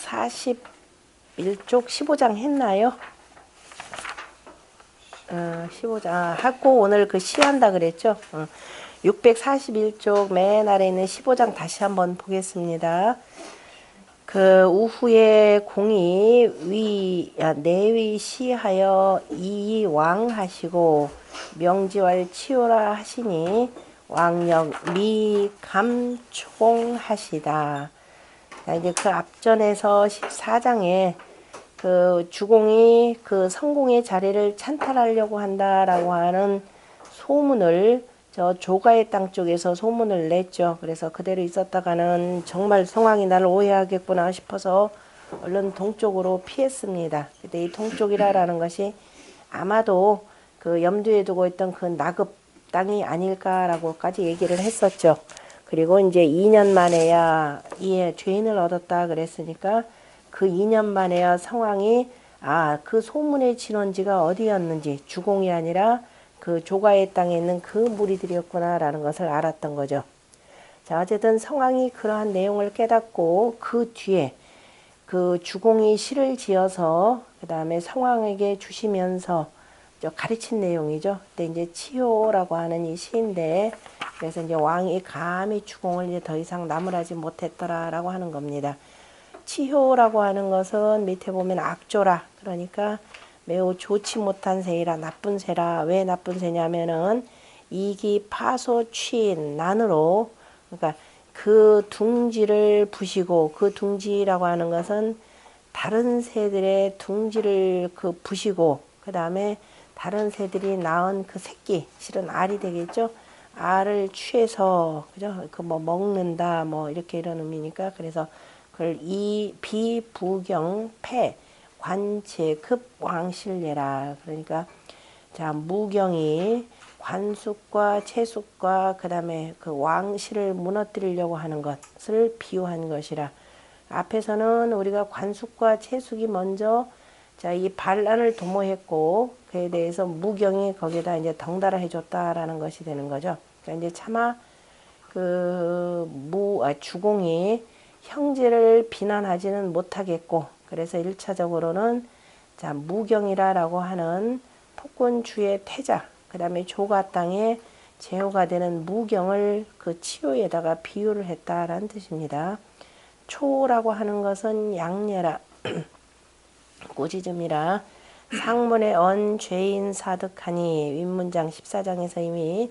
641쪽 15장 했나요? 15장 하고 오늘 그 시한다 그랬죠? 641쪽 맨 아래 있는 15장 다시 한번 보겠습니다. 그 우후에 공이 내위 시하여 이왕하시고 명지왈 치오라 하시니 왕역 미감총하시다. 이제 그 앞전에서 14장에 그 주공이 그 성공의 자리를 찬탈하려고 한다라고 하는 소문을 저 조가의 땅 쪽에서 소문을 냈죠. 그래서 그대로 있었다가는 정말 성왕이 나를 오해하겠구나 싶어서 얼른 동쪽으로 피했습니다. 근데 이 동쪽이라는 것이 아마도 그 염두에 두고 있던 그 나급 땅이 아닐까라고까지 얘기를 했었죠. 그리고 이제 2년 만에야 이에 죄인을 얻었다 그랬으니까 그 2년 만에야 성왕이 그 소문의 진원지가 어디였는지 주공이 아니라 그 조가의 땅에 있는 그 무리들이었구나라는 것을 알았던 거죠. 자, 어쨌든 성왕이 그러한 내용을 깨닫고 그 뒤에 그 주공이 시를 지어서 그 다음에 성왕에게 주시면서 가르친 내용이죠. 근데 이제 치호라고 하는 이 시인데 그래서 이제 왕이 감히 주공을 이제 더 이상 나무라지 못했더라라고 하는 겁니다. 치효라고 하는 것은 밑에 보면 악조라 그러니까 매우 좋지 못한 새이라 나쁜 새라. 왜 나쁜 새냐면은 이기 파소 취인 난으로 그러니까 그 둥지를 부시고 그 둥지라고 하는 것은 다른 새들의 둥지를 그 부시고 그 다음에 다른 새들이 낳은 그 새끼 실은 알이 되겠죠. 알을 취해서 그죠? 그 뭐 먹는다 뭐 이렇게 이런 의미니까 그래서 그걸 이 비부경 패 관체급 왕실례라 그러니까 자 무경이 관숙과 채숙과 그 다음에 그 왕실을 무너뜨리려고 하는 것을 비유한 것이라 앞에서는 우리가 관숙과 채숙이 먼저 자 이 반란을 도모했고 그에 대해서 무경이 거기다 이제 덩달아 해줬다라는 것이 되는 거죠. 그러니까 이제 차마 그 주공이 형제를 비난하지는 못하겠고 그래서 1차적으로는 자 무경이라고 하는 폭군주의 태자 그 다음에 조가 땅에 제후가 되는 무경을 그 치효에다가 비유를 했다라는 뜻입니다. 초라고 하는 것은 양녀라 꼬지즘이라 상문에 언 죄인 사득하니 윗문장 14장에서 이미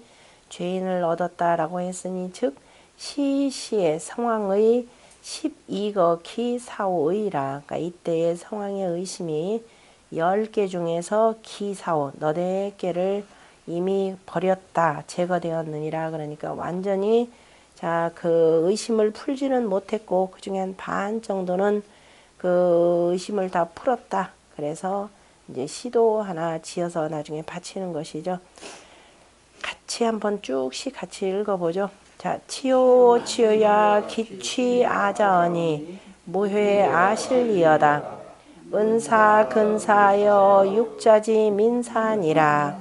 죄인을 얻었다라고 했으니 즉 시시의 성왕의 12거 기사오의라 그러니까 이때의 성왕의 의심이 10개 중에서 기사오 너네 개를 이미 버렸다 제거되었느니라 그러니까 완전히 자 그 의심을 풀지는 못했고 그 중에 한 반 정도는 그 의심을 다 풀었다. 그래서 이제 시도 하나 지어서 나중에 바치는 것이죠. 같이 한번 쭉씩 같이 읽어보죠. 자, 치효야 기취 아자언이 무회 아실리어다. 은사 근사여 육자지 민산이라.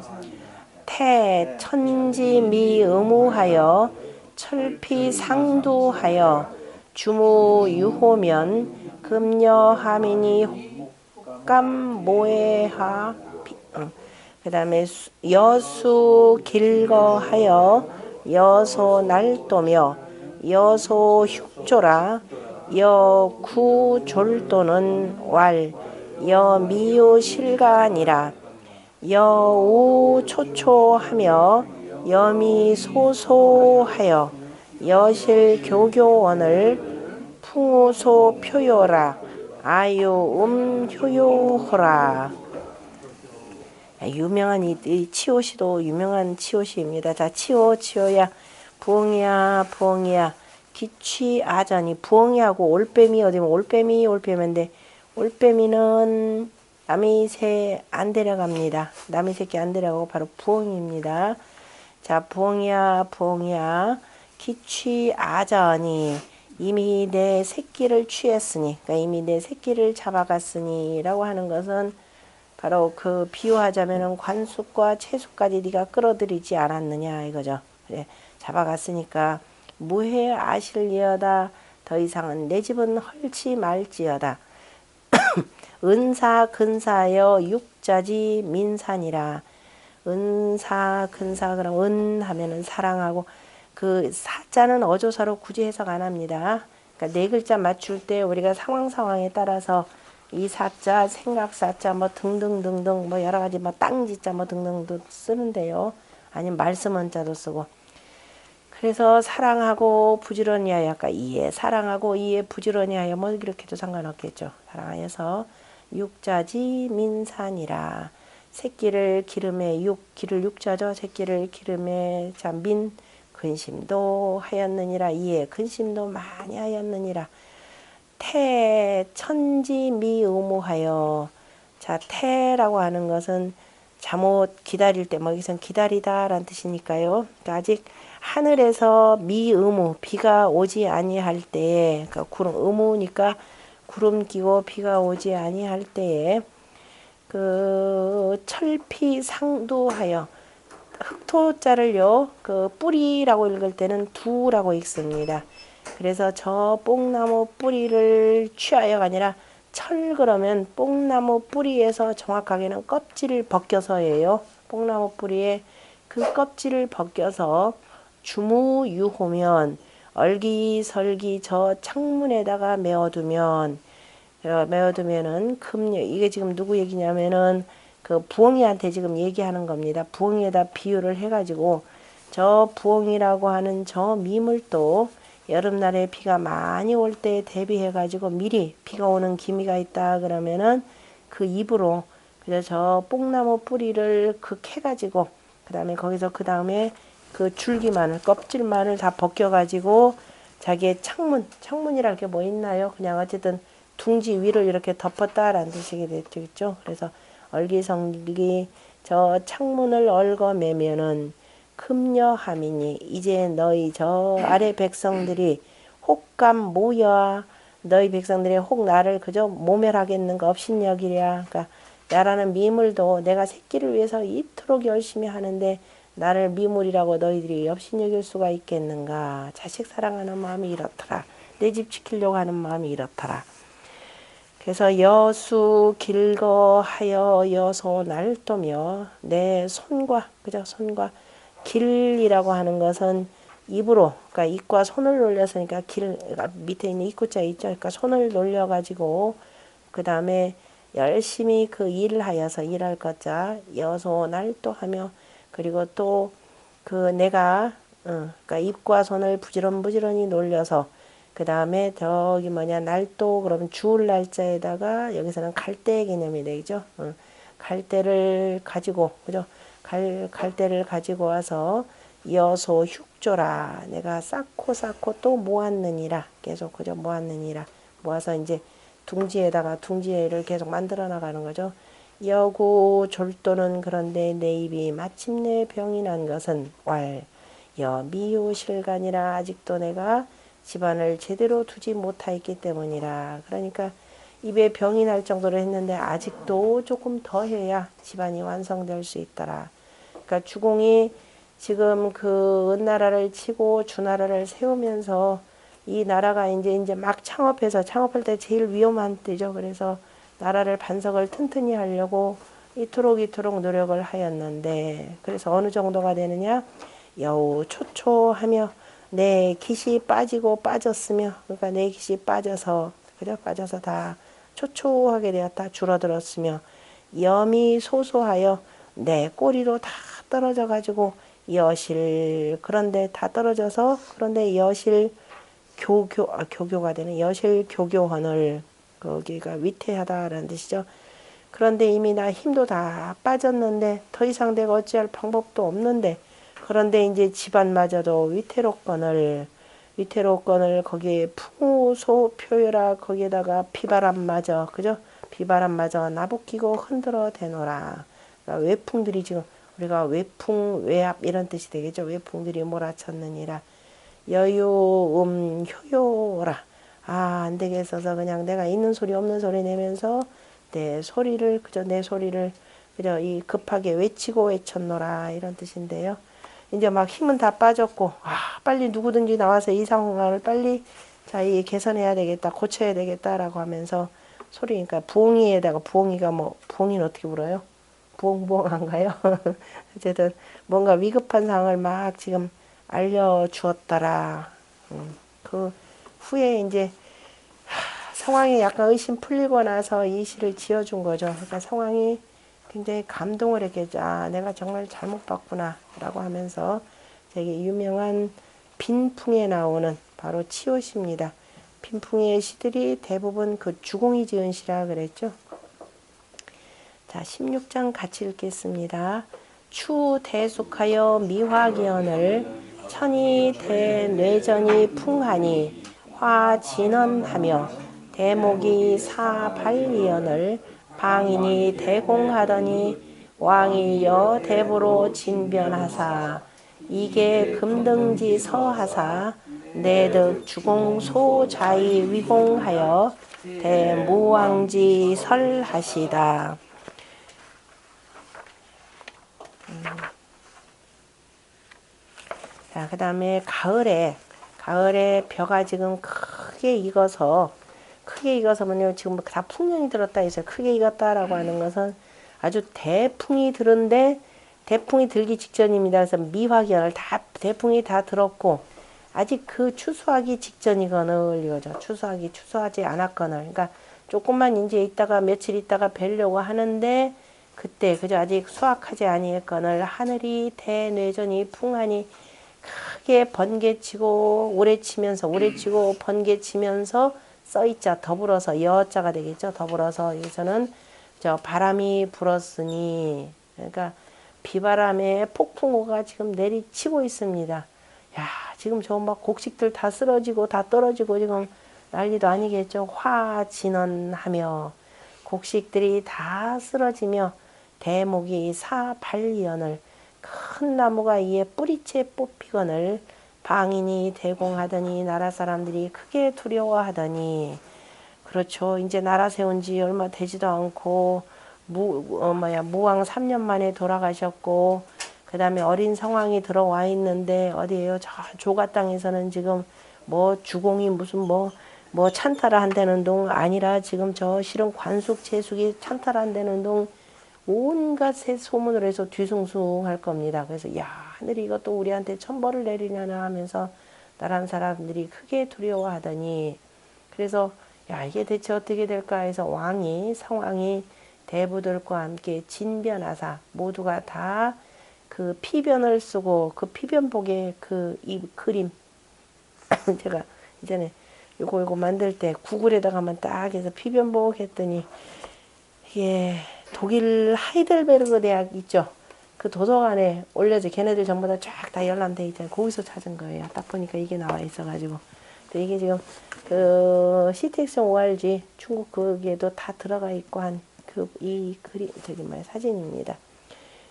태 천지 미의무하여 철피 상두하여 주무 유호면 금여하미니 혹감 모해하 그 다음에 여수 길거하여 여소 날도며 여소 흉조라 여구 졸도는 왈 여미유 실가니라 여우 초초하며 여미 소소하여 여실 교교원을 풍우소 표요라 아유 효요호라. 유명한 이 치오시도 유명한 치오시입니다. 자 치오야 부엉이야 기취 아전이 부엉이하고 올빼미 어디면 올빼미인데 올빼미는 남의 새 안 데려갑니다. 남의 새끼 안 데려가고 바로 부엉이입니다. 자 부엉이야 기취 아전이 이미 내 새끼를 취했으니 그러니까 이미 내 새끼를 잡아갔으니 라고 하는 것은 바로 그 비유하자면은 관숙과 채숙까지 네가 끌어들이지 않았느냐 이거죠. 그래, 잡아갔으니까 무해 아실리어다 더 이상은 내 집은 헐지 말지어다. 은사 근사여 육자지 민산이라. 은사 근사 그럼 은 하면은 사랑하고 그 사자는 어조사로 굳이 해석 안 합니다. 그러니까 네 글자 맞출 때 우리가 상황에 따라서 이 사자, 생각사자 뭐 등등등등 뭐 여러 가지 뭐 땅지자 뭐 등등도 쓰는데요. 아니면 말씀원자도 쓰고. 그래서 사랑하고 부지런히 하여 아까 이에 사랑하고 이에 부지런히 하여 뭐 이렇게도 상관없겠죠. 사랑하여서 육자지 민산이라. 새끼를 기름에 기를 육자죠. 새끼를 기름에 자민 근심도 하였느니라. 이에 근심도 많이 하였느니라. 태 천지 미의무하여. 자, 태라고 하는 것은 잠옷 기다릴 때 뭐 여기선 기다리다라는 뜻이니까요. 그러니까 아직 하늘에서 미의무 비가 오지 아니할 때에 그러니까 구름 의무니까 구름 끼고 비가 오지 아니할 때에 그 철피 상두하여 흑토자를요 그 뿌리라고 읽을 때는 두라고 읽습니다. 그래서 저 뽕나무 뿌리를 취하여가 아니라 철 그러면 뽕나무 뿌리에서 정확하게는 껍질을 벗겨서예요. 뽕나무 뿌리에 그 껍질을 벗겨서 주무유호면 얼기설기 저 창문에다가 메어두면은 금요 이게 지금 누구 얘기냐면은 그 부엉이한테 지금 얘기하는 겁니다. 부엉이에다 비유를 해가지고 저 부엉이라고 하는 저 미물도 여름날에 비가 많이 올 때 대비해가지고 미리 비가 오는 기미가 있다 그러면은 그 입으로 그래서 저 뽕나무 뿌리를 캐가지고 그 다음에 거기서 그 다음에 그 줄기만을 껍질만을 다 벗겨가지고 자기의 창문이랄 게 뭐 있나요? 그냥 어쨌든 둥지 위를 이렇게 덮었다라는 뜻이 되겠죠. 그래서 얼기성기 저 창문을 얽어매면은 금여함이니 이제 너희 저 아래 백성들이 혹감 모여 너희 백성들이 혹 나를 그저 모멸하겠는가 업신여기랴. 그러니까 나라는 미물도 내가 새끼를 위해서 이토록 열심히 하는데 나를 미물이라고 너희들이 업신여길 수가 있겠는가. 자식 사랑하는 마음이 이렇더라. 내 집 지키려고 하는 마음이 이렇더라. 그래서 여수 길거하여 여소 날도며 내 손과 그저 손과 길이라고 하는 것은 입으로 그러니까 입과 손을 놀려서니까 밑에 있는 입구자 있죠. 그러니까 손을 놀려 가지고 그 다음에 열심히 그 일을 하여서 일할 것자 여소 날도하며 그리고 또 그 내가 그러니까 입과 손을 부지런히 놀려서 그 다음에 저기 날도 그러면 주울 날짜에다가 여기서는 갈대 개념이 되죠. 갈대를 가지고 그죠? 갈대를 가지고 와서 여소 흉조라 내가 쌓고 또 모았느니라 계속 그죠? 모았느니라 모아서 이제 둥지를 계속 만들어 나가는 거죠. 여구 졸도는 그런데 내 입이 마침내 병이 난 것은 미유실간이라 아직도 내가 집안을 제대로 두지 못하였기 때문이라. 그러니까 입에 병이 날 정도로 했는데 아직도 조금 더 해야 집안이 완성될 수 있더라. 그러니까 주공이 지금 그 은나라를 치고 주나라를 세우면서 이 나라가 이제 막 창업할 때 제일 위험한 때죠. 그래서 나라를 반석을 튼튼히 하려고 이토록 노력을 하였는데 그래서 어느 정도가 되느냐 여우 초초하며 내 깃이 빠졌으며 그러니까 내 깃이 빠져서 다 초초하게 되었다 줄어들었으며 염이 소소하여 내 꼬리로 다 떨어져 가지고 여실 그런데 다 떨어져서 그런데 여실 교교가 되는 여실 교교헌을 거기가 위태하다라는 뜻이죠. 그런데 이미 나 힘도 다 빠졌는데 더 이상 내가 어찌할 방법도 없는데 그런데 이제 집안마저도 위태롭거늘 거기에 풍우소 표여라 거기에다가 비바람마저 그죠? 비바람마저 나부끼고 흔들어 대노라. 그러니까 외풍들이 지금 우리가 외풍 외압 이런 뜻이 되겠죠. 외풍들이 몰아쳤느니라. 여유 효요라. 안 되겠어서 그냥 내가 있는 소리 없는 소리 내면서 내 소리를 그저 이 급하게 외치고 외쳤노라 이런 뜻인데요. 이제 막 힘은 다 빠졌고 빨리 누구든지 나와서 이 상황을 빨리 자, 이 개선해야 되겠다, 고쳐야 되겠다라고 하면서 소리니까 부엉이에다가 부엉이가 뭐 부엉이는 어떻게 불어요? 부엉부엉한가요? 어쨌든 뭔가 위급한 상황을 막 지금 알려주었더라. 그 후에 이제 상황이 약간 의심 풀리고 나서 이 시를 지어준 거죠. 그러니까 상황이 굉장히 감동을 했겠죠. 아, 내가 정말 잘못 봤구나 라고 하면서 되게 유명한 빈풍에 나오는 바로 치옷입니다. 빈풍의 시들이 대부분 그 주공이 지은 시라 그랬죠. 자, 16장 같이 읽겠습니다. 추 대숙하여 미화기언을 천이 대뇌전이 풍하니 화 진언하며 대목이 사발리언을 방인이 대공하더니 왕이 여 대보로 진변하사 이게 금등지 서하사 내득 주공 소자이 위공하여 대무왕지 설하시다. 자, 그 다음에 가을에 벼가 지금 크게 익어서 뭐냐, 지금 다 풍년이 들었다 해서 크게 익었다라고 하는 것은 아주 대풍이 들은데 대풍이 들기 직전입니다. 그래서 미화기언을 다 대풍이 다 들었고 아직 그 추수하기 직전이거늘 이거죠. 추수하지 않았거늘. 그러니까 조금만 이제 있다가 며칠 있다가 뵈려고 하는데 그때 그저 아직 수확하지 아니했거늘 하늘이 대뇌전이 풍하니 크게 번개치고 오래치고 번개치면서 써있자 더불어서 여자가 되겠죠. 더불어서 여기서는 저 바람이 불었으니 그러니까 비바람에 폭풍우가 지금 내리치고 있습니다. 야, 지금 저 막 곡식들 다 쓰러지고 다 떨어지고 지금 난리도 아니겠죠. 화진언하며 곡식들이 다 쓰러지며 대목이 사발리언을 큰 나무가 이에 뿌리채 뽑히거늘 방인이 대공하더니 나라 사람들이 크게 두려워하더니 그렇죠. 이제 나라 세운 지 얼마 되지도 않고 무왕 3년 만에 돌아가셨고 그 다음에 어린 성왕이 들어와 있는데 어디에요? 저 조가 땅에서는 지금 뭐 주공이 무슨 뭐 찬탈을 한다는 동 아니라 지금 저 실은 관숙 제숙이 찬탈한다는 동 온갖 새 소문을 해서 뒤숭숭할 겁니다. 그래서 야, 하늘이 이것도 우리한테 천벌을 내리려나 하면서 나란 사람들이 크게 두려워하더니 그래서 야, 이게 대체 어떻게 될까 해서 상왕이 대부들과 함께 진변하사 모두가 다 그 피변을 쓰고 그 피변복의 그 이 그림 제가 이전에 요거 만들 때 구글에다가만 딱 해서 피변복 했더니 이게 독일 하이델베르그 대학 있죠. 그 도서관에 올려져 걔네들 전부 다 쫙 다 열람돼 있잖아요. 거기서 찾은 거예요. 딱 보니까 이게 나와 있어가지고. 근데 이게 지금 그 CTX ORG 중국 거기에도 다 들어가 있고 한 그 이 그림 사진입니다.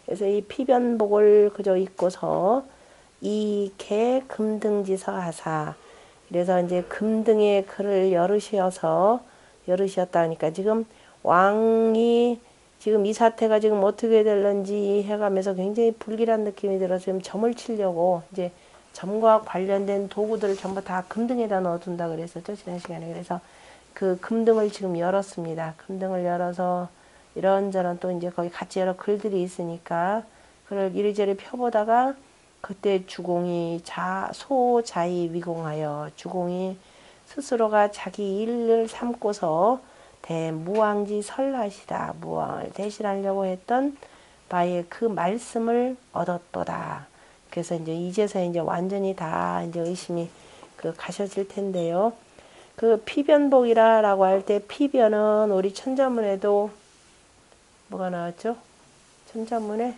그래서 이 피변복을 그저 입고서 이 개 금등지서 하사. 그래서 이제 금등의 글을 열으셨다 하니까 지금 왕이 지금 이 사태가 지금 어떻게 될런지 해가면서 굉장히 불길한 느낌이 들어서 지금 점을 치려고 이제 점과 관련된 도구들을 전부 다 금등에다 넣어둔다 그랬었죠. 지난 시간에. 그래서 그 금등을 지금 열었습니다. 금등을 열어서 이런저런 또 이제 거기 같이 여러 글들이 있으니까 그걸 이리저리 펴보다가 그때 주공이 소자이 위공하여 주공이 스스로가 자기 일을 삼고서 대무왕지 설하시다. 무왕을 대신하려고 했던 바의 그 말씀을 얻었도다. 그래서 이제서 완전히 다 이제 의심이 가셔질 텐데요. 그 피변복이라고 할 때 피변은 우리 천자문에도 뭐가 나왔죠? 천자문에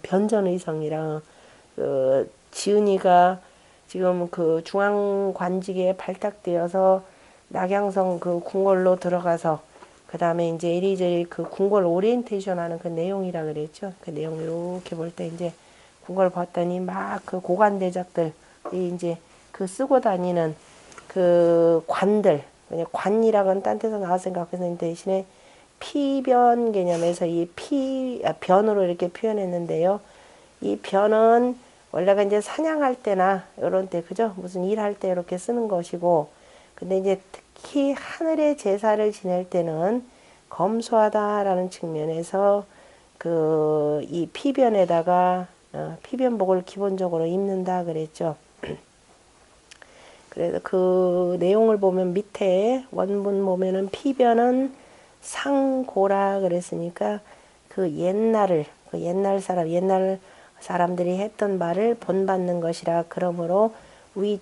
변전의성이랑 지은이가 지금 그 중앙관직에 발탁되어서 낙양성 그 궁궐로 들어가서 그 다음에 이제 이리저리 그 궁궐 오리엔테이션 하는 그 내용이라 그랬죠. 그 내용 이렇게 볼 때 이제 궁궐 봤더니 막 그 고관대작들이 이제 그 쓰고 다니는 그 관들, 관이라고는 딴 데서 나왔으니까 그래서 대신에 피변 개념에서 변으로 이렇게 표현했는데요. 이 변은 원래가 이제 사냥할 때나 이런 때 그죠? 무슨 일할 때 이렇게 쓰는 것이고, 근데 이제 특히 하늘의 제사를 지낼 때는 검소하다라는 측면에서 그 이 피변에다가 피변복을 기본적으로 입는다 그랬죠. 그래서 그 내용을 보면 밑에 원문 보면은 피변은 상고라 그랬으니까 그 옛날 사람들이 했던 말을 본받는 것이라. 그러므로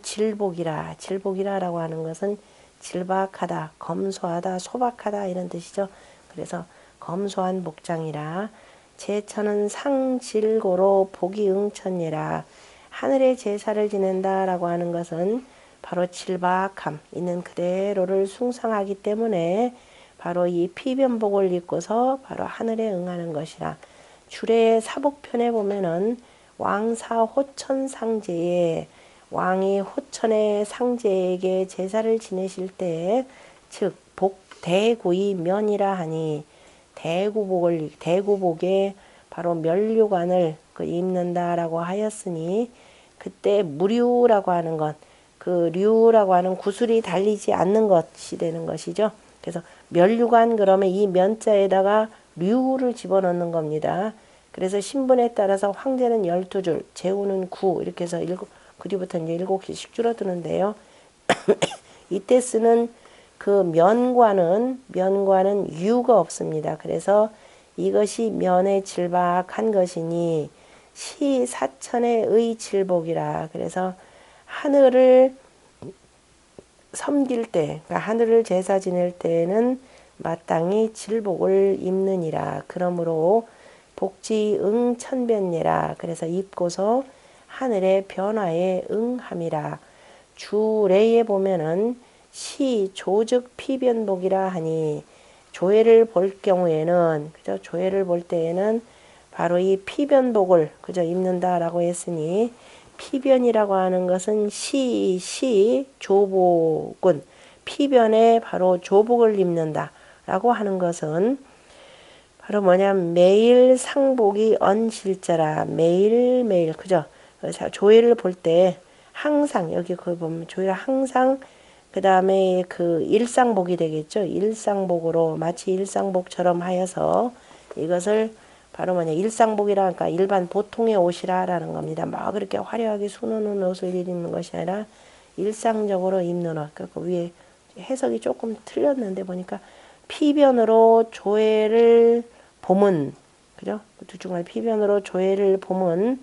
질복이라라고 하는 것은 질박하다, 검소하다, 소박하다 이런 뜻이죠. 그래서 검소한 복장이라. 제천은 상질고로 복이 응천이라. 하늘의 제사를 지낸다라고 하는 것은 바로 질박함 있는 그대로를 숭상하기 때문에 바로 이 피변복을 입고서 바로 하늘에 응하는 것이라. 주례 사복편에 보면은 왕사 호천 상제에 왕이 호천의 상제에게 제사를 지내실 때, 즉 대구이 면이라 하니 대구복에 바로 면류관을 입는다라고 하였으니, 그때 무류라고 하는 것, 그 류라고 하는 구슬이 달리지 않는 것이 되는 것이죠. 그래서 면류관 그러면 이 면자에다가 류를 집어넣는 겁니다. 그래서 신분에 따라서 황제는 12줄, 제후는 9 이렇게 해서 그 뒤부터 이제 7개씩 줄어드는데요. 이때 쓰는 그 면과는 유가 없습니다. 그래서 이것이 면의 질박한 것이니 시사천의 의질복이라. 그래서 하늘을 섬길 때, 그러니까 하늘을 제사 지낼 때는 마땅히 질복을 입느니라. 그러므로 복지 응천변이라. 그래서 입고서 하늘의 변화에 응함이라. 주례에 보면은 조즉 피변복이라 하니, 조회를 볼 경우에는, 그죠? 조회를 볼 때에는 바로 이 피변복을 그저 입는다라고 했으니, 피변이라고 하는 것은 조복은 피변에 바로 조복을 입는다라고 하는 것은 바로 뭐냐면 매일 상복이 언실자라. 매일매일 그죠? 조회를 볼 때 항상 여기 그 보면 조회를 항상 그 다음에 그 일상복이 되겠죠. 일상복으로 마치 일상복처럼 하여서 이것을 바로 뭐냐 일상복이라니까 일반 보통의 옷이라라는 겁니다. 막 그렇게 화려하게 수놓는 옷을 입는 것이 아니라 일상적으로 입는 옷. 그 위에 해석이 조금 틀렸는데 보니까 피변으로 조회를 봄은 그죠? 두중간 피변으로 조회를 봄은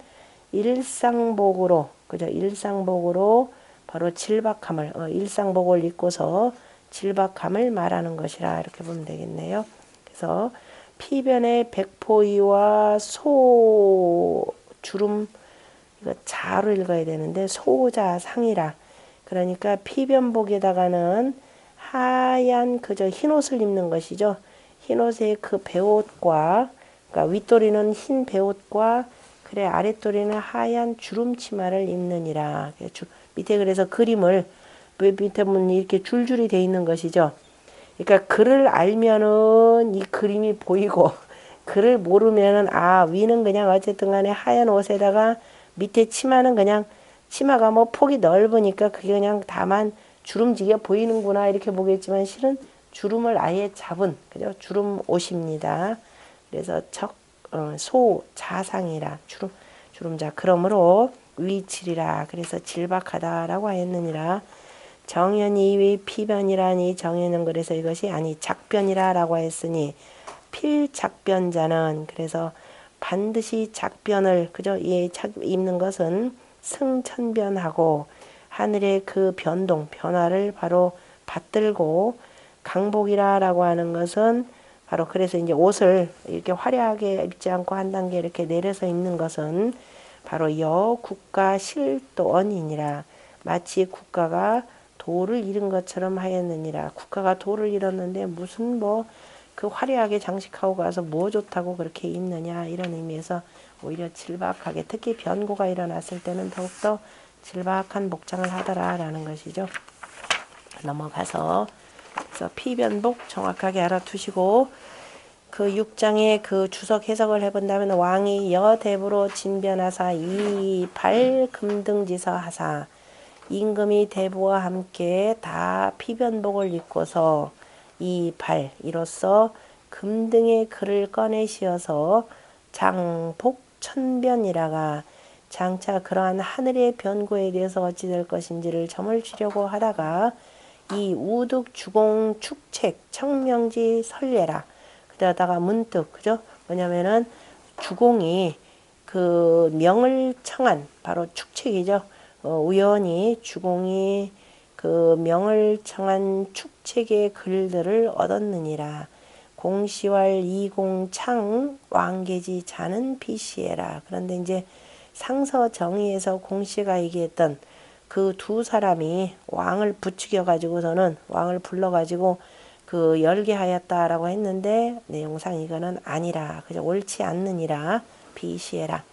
일상복으로 그죠? 일상복으로 바로 질박함을 일상복을 입고서 질박함을 말하는 것이라 이렇게 보면 되겠네요. 그래서 피변의 백포이와 주름 이거 자로 읽어야 되는데 소자상이라. 그러니까 피변복에다가는 하얀 그저 흰옷을 입는 것이죠. 흰옷의 그 배옷과 그러니까 윗도리는 흰 배옷과 그래 아랫도리는 하얀 주름치마를 입느니라. 밑에 그래서 그림을 밑에 보면 이렇게 줄줄이 돼 있는 것이죠. 그러니까 글을 알면은 이 그림이 보이고 글을 모르면은 위는 그냥 어쨌든 간에 하얀 옷에다가 밑에 치마는 그냥 치마가 뭐 폭이 넓으니까 그게 그냥 다만 주름지게 보이는구나 이렇게 보겠지만 실은 주름을 아예 잡은 그죠? 주름 옷입니다. 그래서 소자상이라 주름자. 그러므로 위칠이라. 그래서 질박하다라고 하였느니라. 정연이 위 피변이라니. 정연은 그래서 이것이 아니 작변이라라고 했으니 필작변자는 그래서 반드시 작변을 그죠? 입는 것은 승천변하고 하늘의 그 변화를 바로 받들고, 강복이라라고 하는 것은 바로 그래서 이제 옷을 이렇게 화려하게 입지 않고 한 단계 이렇게 내려서 입는 것은 바로 국가 실도언이니라. 마치 국가가 도를 잃은 것처럼 하였느니라. 국가가 도를 잃었는데 무슨 그 화려하게 장식하고 가서 뭐 좋다고 그렇게 입느냐 이런 의미에서 오히려 질박하게, 특히 변고가 일어났을 때는 더욱더 질박한 복장을 하더라라는 것이죠. 넘어가서 그래서 피변복 정확하게 알아두시고 그 6장의 그 주석 해석을 해본다면 왕이 여대부로 진변하사 이발 금등지서 하사 임금이 대부와 함께 다 피변복을 입고서 이발 이로써 금등의 글을 꺼내 씌어서 장복 천변이라가 장차 그러한 하늘의 변고에 대해서 어찌 될 것인지를 점을 치려고 하다가 이 우득 주공 축책 청명지 설례라 그러다가 문득 그죠? 뭐냐면은 주공이 그 명을 청한 바로 축책이죠. 우연히 주공이 그 명을 청한 축책의 글들을 얻었느니라. 공시왈 이공창 왕계지 자는 피시해라. 그런데 이제 상서 정의에서 공시가 얘기했던 그 두 사람이 왕을 부추겨 가지고서는 왕을 불러 가지고 그 열게 하였다라고 했는데 내용상 이거는 아니라 그저 옳지 않느니라 비시해라.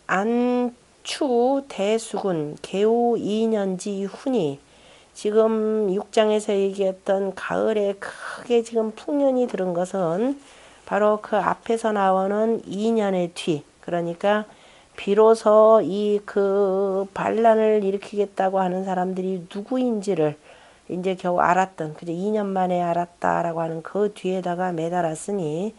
안추 대수군 개우 2년지 훈이 지금 6장에서 얘기했던 가을에 크게 지금 풍년이 들은 것은 바로 그 앞에서 나오는 2년의 뒤 그러니까 비로소 이 그 반란을 일으키겠다고 하는 사람들이 누구인지를 이제 겨우 알았던 그저 2년 만에 알았다라고 하는 그 뒤에다가 매달았으니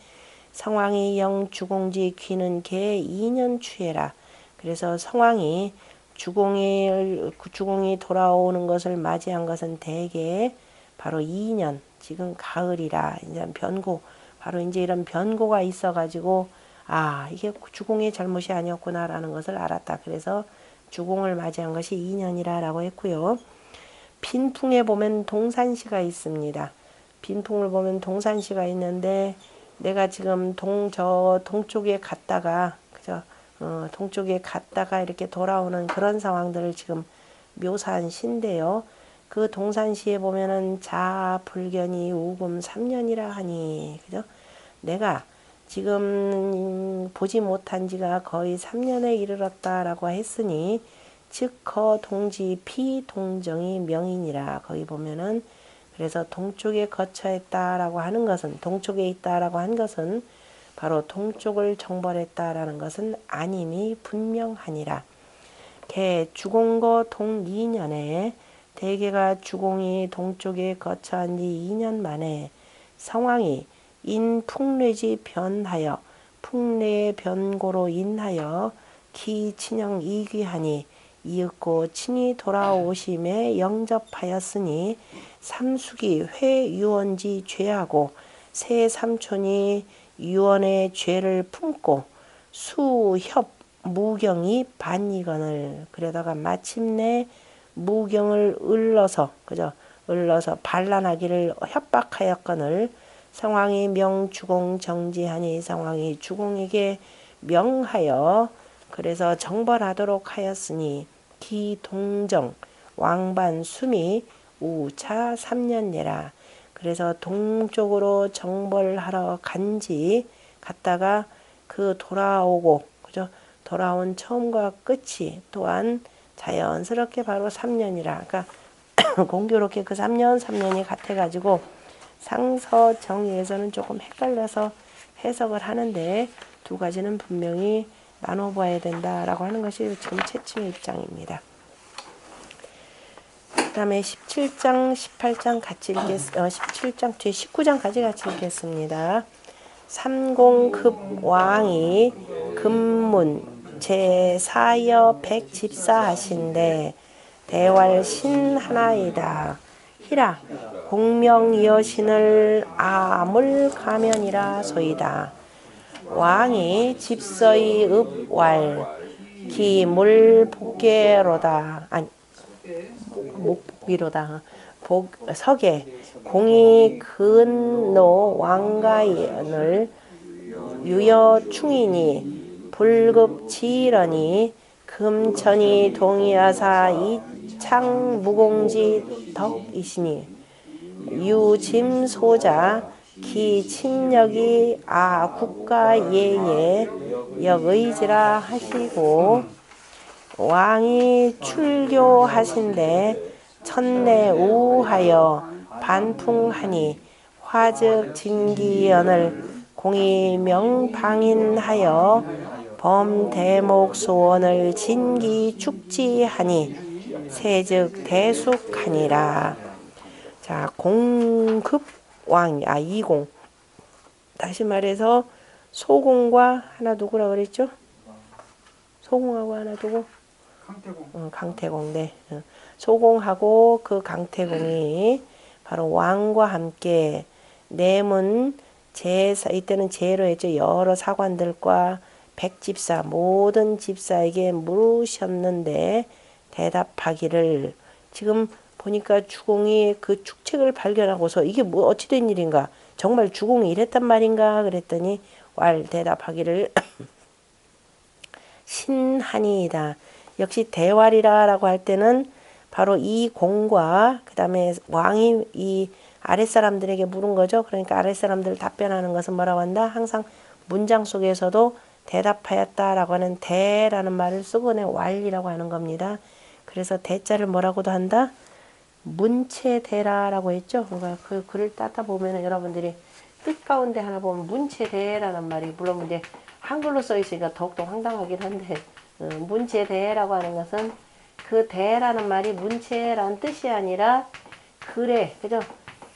성왕이 영 주공지 귀는 개 2년 추해라. 그래서 성왕이 주공이 돌아오는 것을 맞이한 것은 대개 바로 2년 지금 가을이라 이제 변고 바로 이제 이런 변고가 있어가지고 아 이게 주공의 잘못이 아니었구나라는 것을 알았다. 그래서 주공을 맞이한 것이 2년이라고 했고요. 빈풍에 보면 동산시가 있습니다. 빈풍을 보면 동산시가 있는데 내가 지금 동쪽에 갔다가 그죠? 동쪽에 갔다가 이렇게 돌아오는 그런 상황들을 지금 묘사한 시인데요. 그 동산시에 보면은 자불견이 우금 3년이라 하니 그죠? 내가 지금 보지 못한 지가 거의 3년에 이르렀다라고 했으니 즉 거동지 피동정이 명이니라. 거기 보면은 그래서 동쪽에 거처했다라고 하는 것은 동쪽에 있다라고 한 것은 바로 동쪽을 정벌했다라는 것은 아님이 분명하니라. 개 주공거 동 2년에 대개가 주공이 동쪽에 거처한 지 2년 만에 성왕이 인풍례지 변하여 풍례의 변고로 인하여 기친형 이귀하니 이윽고 친히 돌아오심에 영접하였으니 삼숙이 회유원지 죄하고 새 삼촌이 유언의 죄를 품고 수협 무경이 반이건을 그러다가 마침내 무경을 을러서 그죠? 을러서 반란하기를 협박하였거늘 성왕이 명주공 정지하니 성왕이 주공에게 명하여 그래서 정벌하도록 하였으니 기동정 왕반 수미 우차 3년 내라. 그래서 동쪽으로 정벌하러 간지 갔다가 그 돌아오고 그죠? 돌아온 처음과 끝이 또한 자연스럽게 바로 3년이라. 그러니까 공교롭게 그 3년이 같아가지고 상서 정의에서는 조금 헷갈려서 해석을 하는데 두 가지는 분명히 나눠봐야 된다라고 하는 것이 지금 채침의 입장입니다. 그 다음에 17장, 18장 같이 17장 뒤에 19장까지 같이 읽겠습니다. 삼공급 왕이 금문 제4여 백집사하신데 대활 신하나이다. 히라 공명여신을 아물 가면이라 소이다. 왕이 집서의 읍왈 기물 복계로다 아니 목복이로다 석에 공이 근노 왕가연을 유여 충이니 불급 지일하니 금천이 동의하사 이창 무공지 덕이시니 유짐소자 기 친력이 국가예예 역의지라 하시고 왕이 출교하신데 첫내 우하여 반풍하니 화즉 진기연을 공이 명방인하여 범대목 소원을 진기 축지하니 세즉 대숙하니라. 자, 공급왕, 이공. 다시 말해서 소공과 하나 누구라 그랬죠? 소공하고 하나 누구? 강태공. 강태공, 네. 소공하고 그 강태공이 바로 왕과 함께 내문 제사, 이때는 제로 했죠. 여러 사관들과 백집사, 모든 집사에게 물으셨는데 대답하기를, 지금 보니까 주공이 그 축책을 발견하고서 이게 뭐 어찌된 일인가, 정말 주공이 이랬단 말인가 그랬더니 왈 대답하기를 신하니이다. 역시 대왈이라고 할 때는 바로 이 공과 그 다음에 왕이 이 아랫사람들에게 물은 거죠. 그러니까 아랫사람들 답변하는 것은 뭐라고 한다? 항상 문장 속에서도 대답하였다라고 하는 대라는 말을 쓰고 왈이라고 하는 겁니다. 그래서 대자를 뭐라고도 한다? 문체대라라고 했죠. 그러니까 그 글을 따다 보면 여러분들이 뜻 가운데 하나 보면 문체대라는 말이, 물론 이제 한글로 써 있으니까 더욱더 황당하긴 한데, 문체대라고 하는 것은 그 대라는 말이 문체라는 뜻이 아니라 글에, 그죠?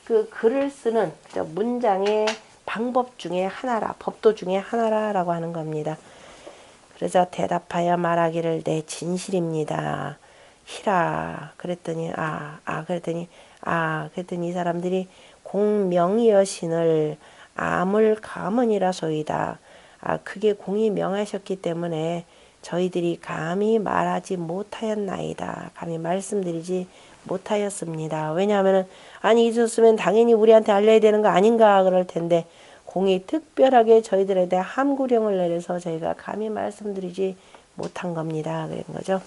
그 글을 쓰는, 그죠? 문장의 방법 중에 하나라, 법도 중에 하나라라고 하는 겁니다. 그래서 대답하여 말하기를 내 진실입니다. 히라. 그랬더니 그랬더니 이 사람들이 공명의 여신을 암을 가문이라소이다. 그게 공이 명하셨기 때문에 저희들이 감히 말하지 못하였나이다. 감히 말씀드리지 못하였습니다. 왜냐하면은 아니 있었으면 당연히 우리한테 알려야 되는 거 아닌가 그럴 텐데 공이 특별하게 저희들에 대해 함구령을 내려서 저희가 감히 말씀드리지 못한 겁니다. 그런 거죠.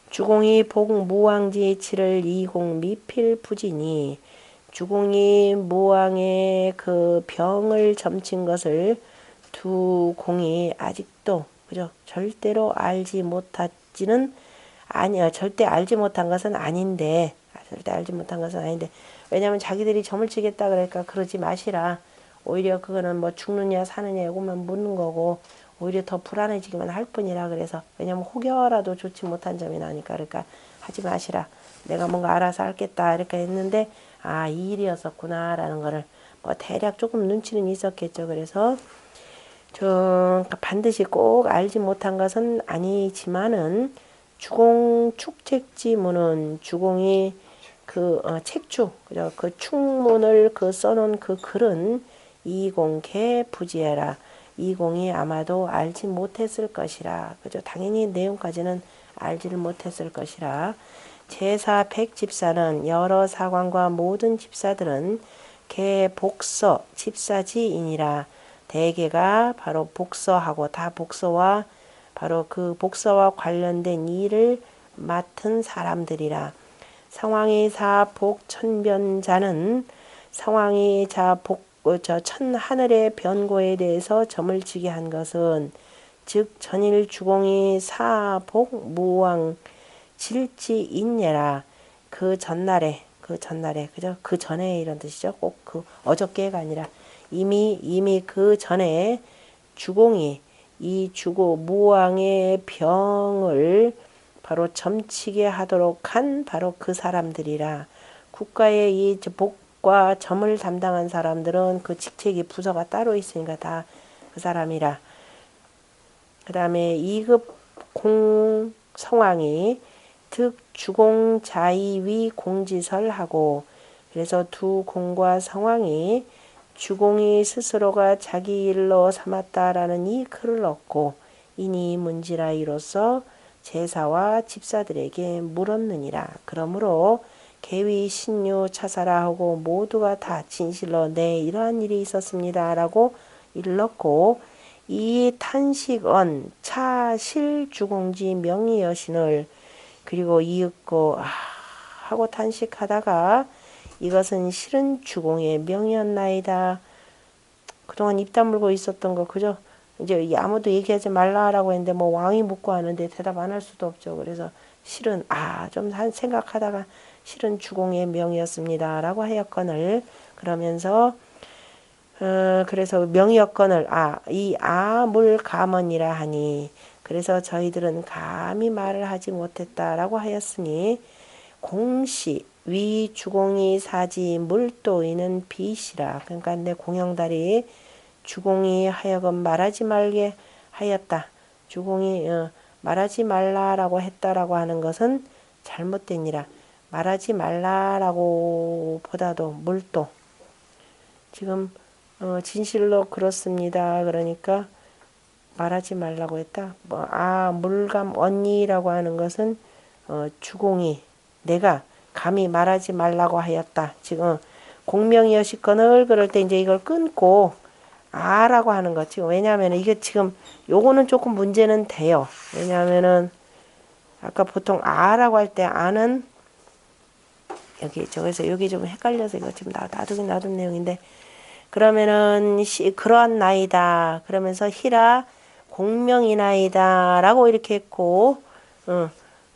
주공이 복무왕지 7을 이공 미필부지니, 주공이 무왕의 그 병을 점친 것을 두 공이 아직도, 그죠? 절대로 알지 못하지는 아니야. 절대 알지 못한 것은 아닌데, 왜냐하면 자기들이 점을 치겠다 그러니까 그러지 마시라. 오히려 그거는 뭐 죽느냐 사느냐 이것만 묻는 거고 오히려 더 불안해지기만 할 뿐이라. 그래서 왜냐면 혹여라도 좋지 못한 점이 나니까, 그러니까 하지 마시라. 내가 뭔가 알아서 할겠다 이렇게 했는데 이 일이었었구나 라는 거를 뭐 대략 조금 눈치는 있었겠죠. 그래서 반드시 꼭 알지 못한 것은 아니지만은 주공 축책지문은 주공이 그 책주, 그죠? 그 축문을 그 써놓은 그 글은 이공개 부지해라. 이공이 아마도 알지 못했을 것이라. 그죠? 당연히 내용까지는 알지를 못했을 것이라. 제사 백집사는 여러 사관과 모든 집사들은 개 복서 집사지이니라. 대개가 바로 복서하고 다 복서와 바로 그 복서와 관련된 일을 맡은 사람들이라. 상황이 사복 천변자는 상황이 천 하늘의 변고에 대해서 점을 치게 한 것은 즉 전일 주공이 사복 무왕 질지인예라. 그 전날에 그죠? 그 전에 이런 뜻이죠. 꼭 그 어저께가 아니라 이미 그 전에 주공이 이 주고 무왕의 병을 바로 점치게 하도록 한 바로 그 사람들이라. 국가의 이 복과 점을 담당한 사람들은 그 직책이 부서가 따로 있으니까 다 그 사람이라. 그 다음에 2급 공 성왕이 득 주공 자의위 공지설하고, 그래서 두 공과 성왕이 주공이 스스로가 자기 일로 삼았다라는 이 글을 얻고 이니 문지라 이로써 제사와 집사들에게 물었느니라. 그러므로 계위 신유 차사라 하고 모두가 다 진실로 네 이러한 일이 있었습니다 라고 일렀고, 이 탄식언 차실 주공지 명의 여신을 그리고 이윽고 하고 탄식하다가 이것은 실은 주공의 명이었나이다. 그동안 입 다물고 있었던 거, 그죠? 이제 아무도 얘기하지 말라라고 했는데 뭐 왕이 묻고 하는데 대답 안 할 수도 없죠. 그래서 실은 좀 생각하다가 실은 주공의 명이었습니다 라고 하였거늘, 그러면서 그래서 명의어건을 이 아물감언이라 하니 그래서 저희들은 감히 말을 하지 못했다라고 하였으니 공시 위 주공이 사지 물도이는 비시라. 그러니까 내 공영달이 주공이 하여금 말하지 말게 하였다. 주공이 말하지 말라라고 했다라고 하는 것은 잘못된이라. 말하지 말라라고 보다도 물도 지금 진실로 그렇습니다. 그러니까 말하지 말라고 했다. 물감 언니라고 하는 것은 주공이 내가 감히 말하지 말라고 하였다. 지금 공명이여시건을 그럴 때 이제 이걸 끊고 아라고 하는 것. 지금 왜냐하면 이게 지금 요거는 조금 문제는 돼요. 왜냐하면은 아까 보통 아라고 할 때 아는 여기 저기서 여기 좀 헷갈려서 이거 지금 놔둔 내용인데 그러면은 그러한 나이다. 그러면서 히라 공명이나이다 라고 이렇게 했고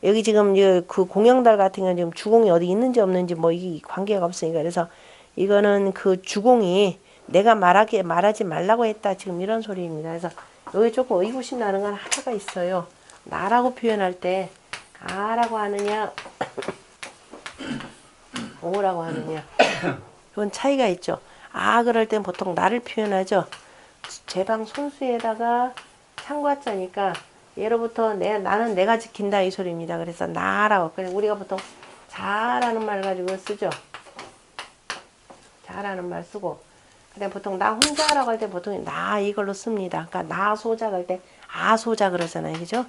여기 지금 그 공영달 같은 경우는 지금 주공이 어디 있는지 없는지 뭐 이게 관계가 없으니까 그래서 이거는 그 주공이 내가 말하지 말라고 했다 지금 이런 소리입니다. 그래서 여기 조금 의구심 나는 건 하나가 있어요. 나라고 표현할 때 아라고 하느냐 오라고 하느냐 이건 차이가 있죠. 그럴 땐 보통 나를 표현하죠. 제방 손수에다가 창과자니까 예로부터 나는 내가 지킨다 이 소리입니다. 그래서 나라고. 그래서 우리가 보통 자라는 말 가지고 쓰죠. 자라는 말 쓰고. 그다음 보통 나 혼자라고 할 때 보통 나 이걸로 씁니다. 그러니까 나 소자 할 때 소자 그러잖아요. 그죠?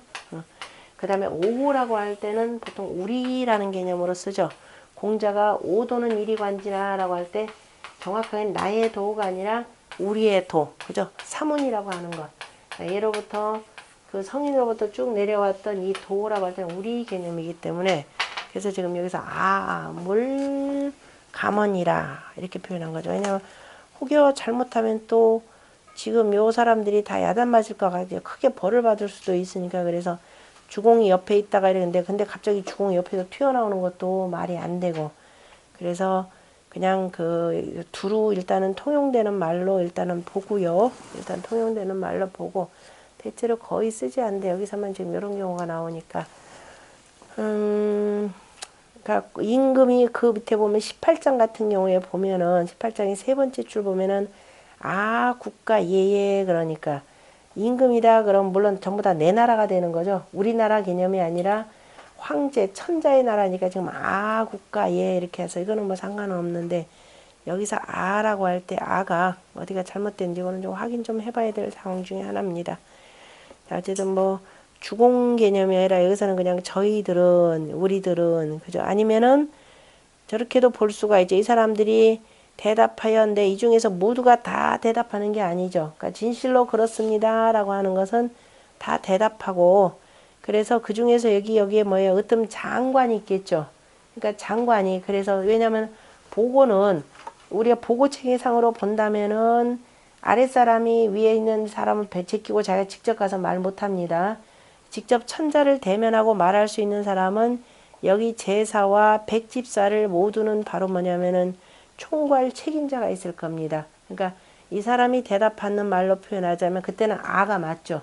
그다음에 오라고 할 때는 보통 우리라는 개념으로 쓰죠. 공자가 오도는 이리관지나라고 할 때 정확하게 나의 도가 아니라 우리의 도. 그죠? 사문이라고 하는 것. 그러니까 예로부터 그 성인으로부터 쭉 내려왔던 이 도라고 할 때는 우리 개념이기 때문에 그래서 지금 여기서 물 감언이라 이렇게 표현한 거죠. 왜냐하면 혹여 잘못하면 또 지금 요 사람들이 다 야단 맞을 것 같아요. 크게 벌을 받을 수도 있으니까 그래서 주공이 옆에 있다가 이러는데 근데 갑자기 주공이 옆에서 튀어나오는 것도 말이 안 되고 그래서 그냥 두루 일단은 통용되는 말로 일단은 보고요. 일단 통용되는 말로 보고 대체로 거의 쓰지 않는데 여기서만 지금 이런 경우가 나오니까 그러니까 임금이 그 밑에 보면 18장 같은 경우에 보면은 18장의 세 번째 줄 보면은 국가 예예 그러니까 임금이다 그럼 물론 전부 다 내 나라가 되는 거죠. 우리나라 개념이 아니라 황제 천자의 나라니까 지금 국가 예 이렇게 해서 이거는 뭐 상관은 없는데 여기서 라고 할 때 가 어디가 잘못된지 이거는 좀 확인 좀 해봐야 될 상황 중에 하나입니다. 어쨌든 뭐 주공 개념이 아니라 여기서는 그냥 저희들은 우리들은 그죠? 아니면은 저렇게도 볼 수가 있죠. 이 사람들이 대답하였는데 이 중에서 모두가 다 대답하는 게 아니죠. 그러니까 진실로 그렇습니다 라고 하는 것은 다 대답하고 그래서 그 중에서 여기에 뭐예요? 으뜸 장관이 있겠죠. 그러니까 장관이 그래서 왜냐면 보고는 우리가 보고 체계상으로 본다면은 아랫사람이 위에 있는 사람을 배제끼고 자기가 직접 가서 말 못합니다. 직접 천자를 대면하고 말할 수 있는 사람은 여기 제사와 백집사를 모두는 바로 뭐냐면은 총괄 책임자가 있을 겁니다. 그러니까 이 사람이 대답하는 말로 표현하자면 그때는 가 맞죠.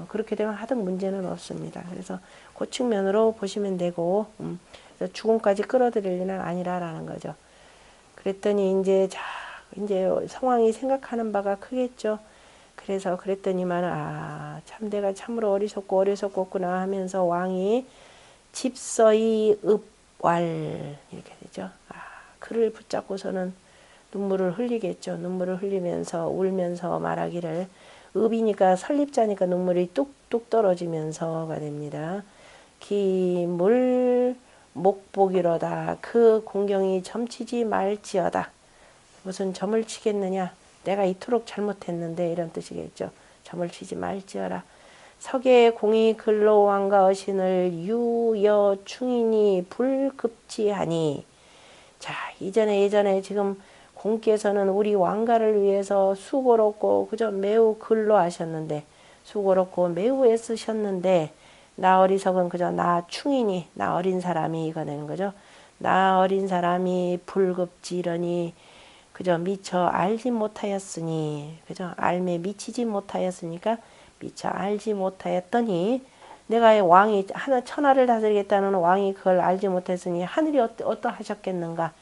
그렇게 되면 하등 문제는 없습니다. 그래서 그 측면으로 보시면 되고 그래서 주공까지 끌어들일 일은 아니라라는 거죠. 그랬더니 이제 상황이 생각하는 바가 크겠죠. 그래서 그랬더니만 참 내가 참으로 어리석었구나 하면서 왕이 집서이 읍왈 이렇게 되죠. 그를 붙잡고서는 눈물을 흘리겠죠. 눈물을 흘리면서 울면서 말하기를 읍이니까 설립자니까 눈물이 뚝뚝 떨어지면서가 됩니다. 기물 목복이로다. 그 공경이 점치지 말지어다. 무슨 점을 치겠느냐. 내가 이토록 잘못했는데 이런 뜻이겠죠. 점을 치지 말지어라. 석의 공이 근로왕과 어신을 유여 충인이 불급지하니 자 예전에 지금 공께서는 우리 왕가를 위해서 수고롭고 그저 매우 근로하셨는데 수고롭고 매우 애쓰셨는데 나 어리석은 그저 나 충인이 나 어린 사람이 이거 되는 거죠. 나 어린 사람이 불급지러니 그저 미처 알지 못하였으니, 그저 알매 미치지 못하였으니까 미처 알지 못하였더니, 내가 왕이 하나 천하를 다스리겠다는 왕이 그걸 알지 못했으니 하늘이 어떠하셨겠는가.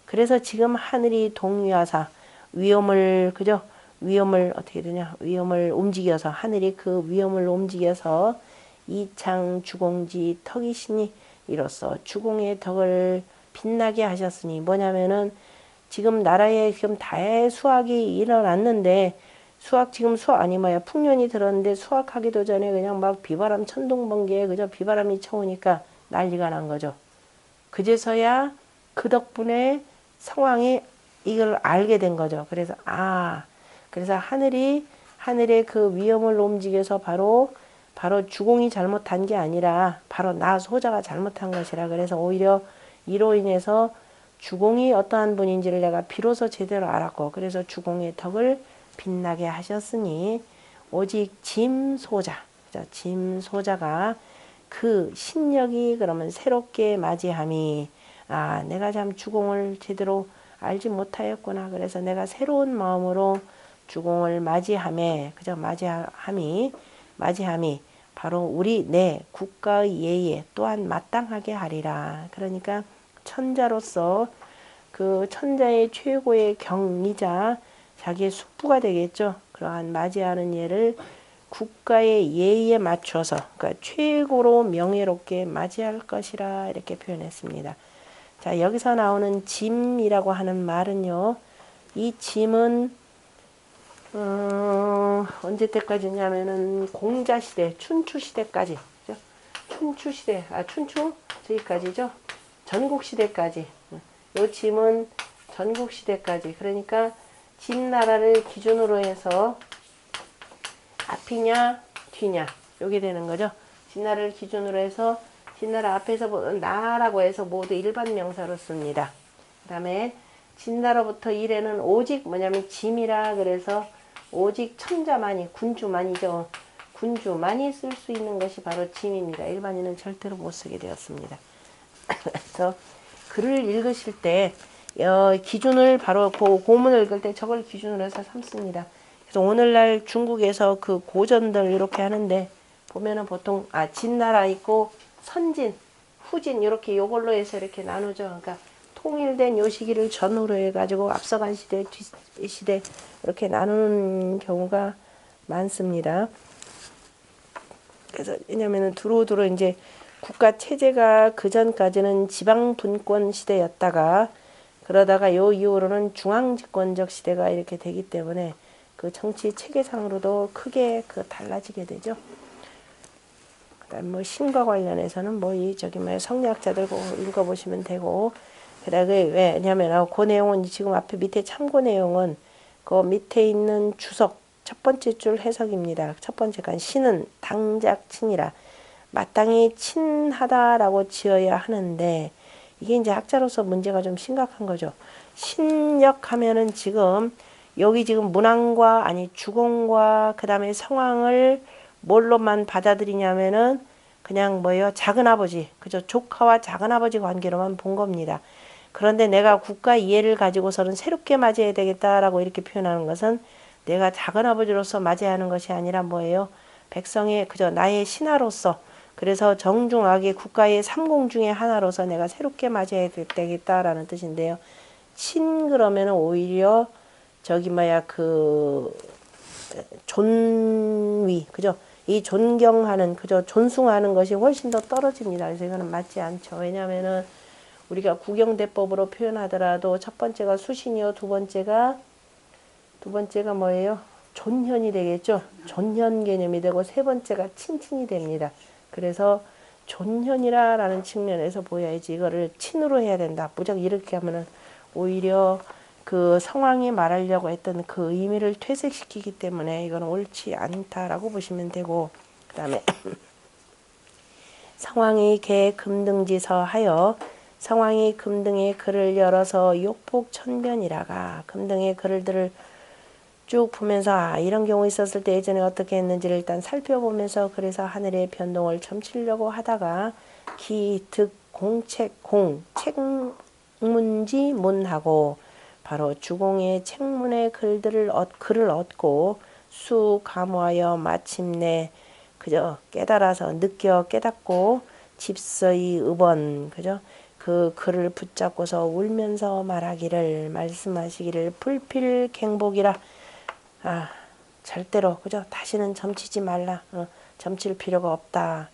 그래서 지금 하늘이 동위하사 위험을 그저 위험을 어떻게 되냐, 위험을 움직여서 하늘이 그 위험을 움직여서 이창 주공지 덕이시니 이로써 주공의 덕을 빛나게 하셨으니, 뭐냐면은 지금 나라에 지금 대수확이 일어났는데, 수확 지금 아니 뭐야 풍년이 들었는데 수확하기도 전에 그냥 막 비바람 천둥번개에 그저 비바람이 쳐오니까 난리가 난 거죠. 그제서야 그 덕분에 상황이 이걸 알게 된 거죠. 그래서 그래서 하늘의 그 위험을 움직여서 바로 주공이 잘못한 게 아니라 바로 나 소자가 잘못한 것이라. 그래서 오히려 이로 인해서 주공이 어떠한 분인지를 내가 비로소 제대로 알았고, 그래서 주공의 덕을 빛나게 하셨으니 오직 짐소자, 짐소자가 그 신력이 그러면 새롭게 맞이함이, 내가 참 주공을 제대로 알지 못하였구나. 그래서 내가 새로운 마음으로 주공을 맞이함에, 그저 맞이함이 바로 우리 내 국가의 예에 또한 마땅하게 하리라. 그러니까 천자로서 그 천자의 최고의 경이자 자기의 숙부가 되겠죠. 그러한 맞이하는 예를 국가의 예의에 맞춰서, 그러니까 최고로 명예롭게 맞이할 것이라 이렇게 표현했습니다. 자, 여기서 나오는 짐이라고 하는 말은요, 이 짐은 언제 때까지냐면은 공자시대, 춘추시대까지, 그죠? 춘추시대, 춘추 저기까지죠. 전국시대까지. 요 짐은 전국시대까지. 그러니까 진나라를 기준으로 해서 앞이냐 뒤냐 요게 되는 거죠. 진나라를 기준으로 해서 진나라 앞에서 나라고 해서 모두 일반 명사로 씁니다. 그 다음에 진나라부터 이래는 오직 뭐냐면 짐이라, 그래서 오직 천자만이, 군주만이죠. 군주만이 쓸 수 있는 것이 바로 짐입니다. 일반인은 절대로 못 쓰게 되었습니다. 그래서 글을 읽으실 때 기준을 바로 고문을 읽을 때 저걸 기준으로 해서 삼습니다. 그래서 오늘날 중국에서 그 고전들 이렇게 하는데 보면은 보통 진나라 있고 선진, 후진 이렇게 요걸로 해서 이렇게 나누죠. 그러니까 통일된 요 시기를 전후로 해가지고 앞서간 시대, 뒷 시대 이렇게 나누는 경우가 많습니다. 그래서 왜냐면은 두루두루 이제 국가 체제가 그 전까지는 지방 분권 시대였다가 그러다가 요 이후로는 중앙 집권적 시대가 이렇게 되기 때문에 그 정치 체계상으로도 크게 달라지게 되죠. 그다음 뭐 신과 관련해서는 성리학자들 읽어보시면 되고, 그다음에 왜냐면 그 내용은 지금 앞에 밑에 참고 내용은 그 밑에 있는 주석 첫 번째 줄 해석입니다. 첫 번째가 신은 당작 친이라 마땅히 친하다라고 지어야 하는데, 이게 이제 학자로서 문제가 좀 심각한 거죠. 신력하면은 지금 여기 지금 문왕과 주공과 그 다음에 성왕을 뭘로만 받아들이냐면은 그냥 작은아버지, 그죠? 조카와 작은아버지 관계로만 본 겁니다. 그런데 내가 국가 이해를 가지고서는 새롭게 맞이해야 되겠다라고 이렇게 표현하는 것은 내가 작은아버지로서 맞이해야 하는 것이 아니라 뭐예요? 백성의 그저 나의 신하로서, 그래서 정중하게 국가의 삼공 중에 하나로서 내가 새롭게 맞이해야 되겠다라는 뜻인데요. 친 그러면은 오히려 존위, 그죠? 이 존경하는, 그죠? 존숭하는 것이 훨씬 더 떨어집니다. 그래서 이거는 맞지 않죠. 왜냐면은 우리가 국영대법으로 표현하더라도 첫 번째가 수신이요, 두 번째가 뭐예요? 존현이 되겠죠. 존현 개념이 되고 세 번째가 친친이 됩니다. 그래서 존현이라는 측면에서 보여야지 이거를 친으로 해야 된다. 무조건 이렇게 하면은 오히려 그 성왕이 말하려고 했던 그 의미를 퇴색시키기 때문에 이건 옳지 않다라고 보시면 되고, 그 다음에 성왕이 개 금등지서 하여, 성왕이 금등의 글을 열어서 욕폭천변이라가, 금등의 글들을 쭉 보면서 이런 경우 있었을 때 예전에 어떻게 했는지를 일단 살펴보면서, 그래서 하늘의 변동을 점치려고 하다가 기, 득, 책문지 문하고 바로 주공의 책문의 글을 얻고 수감화하여 마침내 그저 깨달아서 느껴 깨닫고 집서의 의번 그죠? 그 글을 붙잡고서 울면서 말씀하시기를 불필갱복이라. 절대로 그죠? 다시는 점치지 말라. 점칠 필요가 없다.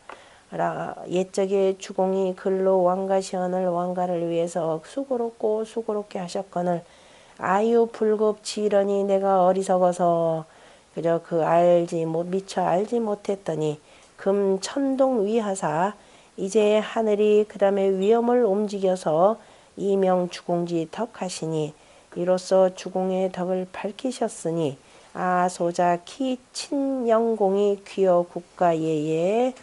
옛적에 주공이 글로 왕가시언을 왕가를 위해서 수고롭게 하셨거늘 아유불급 지러니 내가 어리석어서 그저 미처 알지 못했더니 금천동 위하사 이제 하늘이 그 다음에 위엄을 움직여서 이명 주공지 덕하시니 이로써 주공의 덕을 밝히셨으니 소자 키 친영공이 귀여 국가예에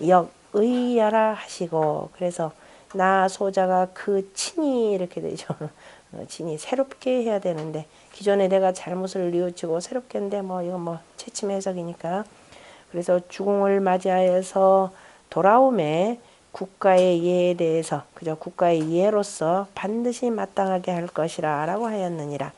역의야라 하시고. 그래서 나 소자가 그 친이 이렇게 되죠. 친이 새롭게 해야 되는데 기존에 내가 잘못을 뉘우치고 새롭게 했는데 이건 채침 해석이니까. 그래서 주공을 맞이하여서 돌아옴에 국가의 예에 대해서 그저 국가의 예로서 반드시 마땅하게 할 것이라 라고 하였느니라.